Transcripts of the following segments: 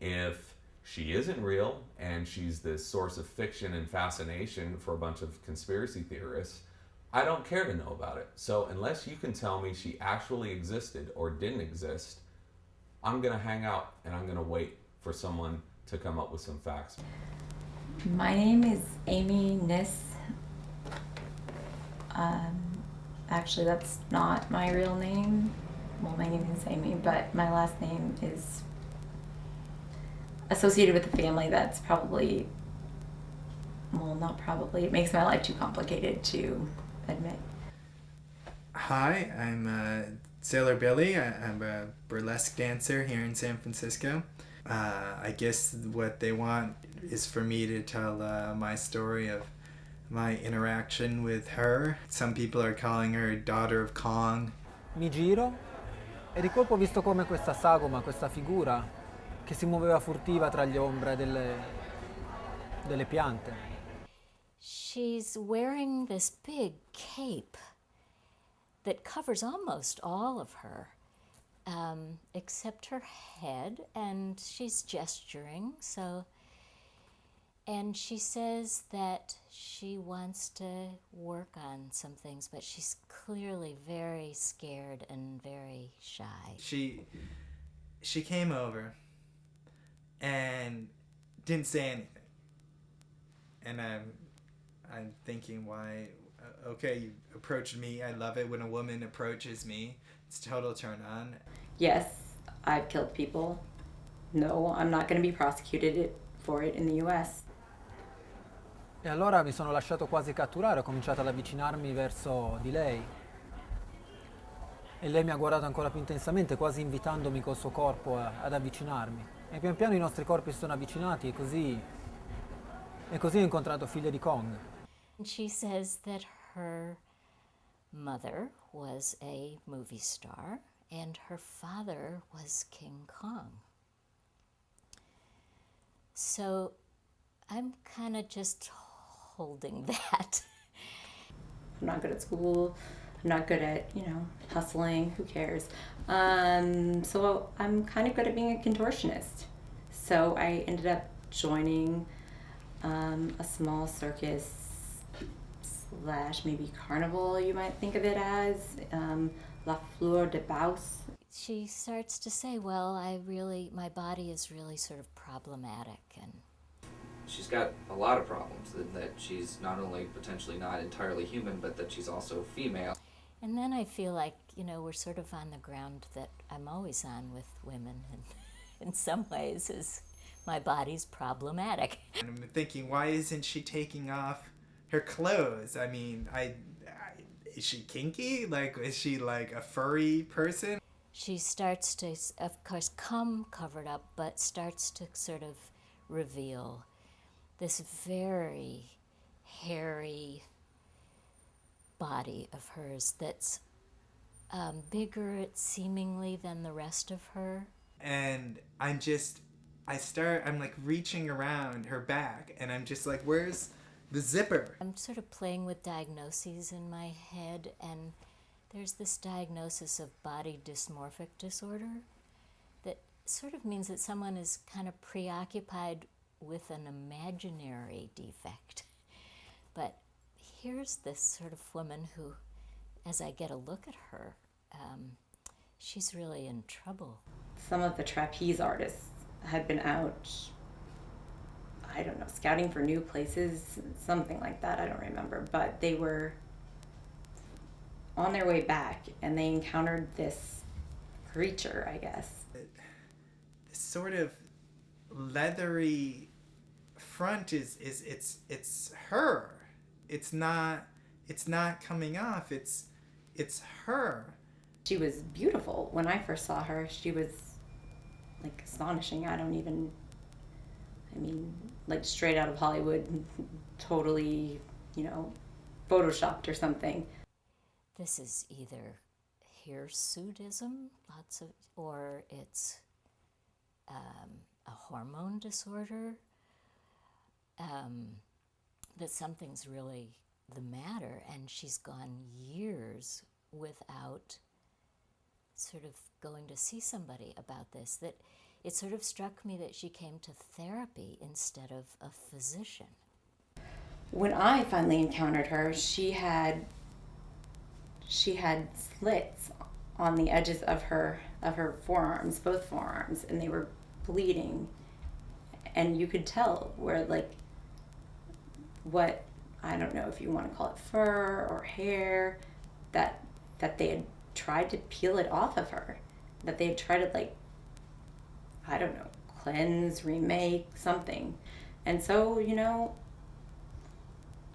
If she isn't real and she's this source of fiction and fascination for a bunch of conspiracy theorists, I don't care to know about it. So unless you can tell me she actually existed or didn't exist, I'm going to hang out and I'm going to wait for someone to come up with some facts. My name is Amy Nis. Actually, that's not my real name. Well, my name is Amy, but my last name is associated with a family that's probably, well, not probably, it makes my life too complicated to admit. Hi, I'm Sailor Billy. I'm a burlesque dancer here in San Francisco. I guess what they want is for me to tell my story of my interaction with her. Some people are calling her Daughter of Kong. Mi giro e di colpo ho visto come questa sagoma, questa figura che si muoveva furtiva tra le ombre delle piante. She's wearing this big cape that covers almost all of her, except her head, and she's gesturing, and she says that she wants to work on some things, but she's clearly very scared and very shy. She came over and didn't say anything. And I'm thinking, why? Okay, you approached me. I love it when a woman approaches me. It's a total turn on. Yes, I've killed people. No, I'm not going to be prosecuted for it in the US. E allora mi sono lasciato quasi catturare, ho cominciato ad avvicinarmi verso di lei. E lei mi ha guardato ancora più intensamente, quasi invitandomi col suo corpo ad avvicinarmi. E pian piano i nostri corpi si sono avvicinati e così ho incontrato Figlia di Kong. She says that her mother was a movie star and her father was King Kong. So I'm kind of just holding that. I'm not good at school. I'm not good at, hustling. Who cares? So I'm kind of good at being a contortionist. So I ended up joining a small circus / maybe carnival, you might think of it as, La Fleur de Baus. She starts to say, well, my body is really sort of problematic, and she's got a lot of problems, that she's not only potentially not entirely human, but that she's also female. And then I feel like, we're sort of on the ground that I'm always on with women, and in some ways is my body's problematic. And I'm thinking, why isn't she taking off her clothes? I mean, is she kinky? Like, is she like a furry person? She starts to, of course, come covered up, but starts to sort of reveal this very hairy body of hers that's bigger, seemingly, than the rest of her. And I'm like reaching around her back, and I'm just like, where's the zipper? I'm sort of playing with diagnoses in my head, and there's this diagnosis of body dysmorphic disorder that sort of means that someone is kind of preoccupied with an imaginary defect. But here's this sort of woman who, as I get a look at her, she's really in trouble. Some of the trapeze artists had been out, I don't know, scouting for new places, something like that, I don't remember. But they were on their way back, and they encountered this creature, I guess. This sort of leathery front it's her. It's not coming off. It's her. She was beautiful. When I first saw her, she was like astonishing. Like straight out of Hollywood, totally, photoshopped or something. This is either hirsutism, or it's a hormone disorder, that something's really the matter, and she's gone years without sort of going to see somebody about this. That it sort of struck me that she came to therapy instead of a physician. When I finally encountered her, she had slits on the edges of her forearms, both forearms, and they were bleeding, and you could tell where, like, what, I don't know if you want to call it fur or hair, that they had tried to peel it off of her, that they had tried to, like, I don't know, cleanse, remake, something. And so, you know,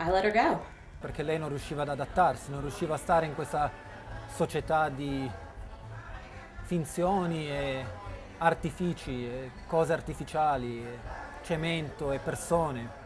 I let her go. Perché lei non riusciva ad adattarsi, non riusciva a stare in questa società di finzioni e artifici, e cose artificiali, e cemento e persone.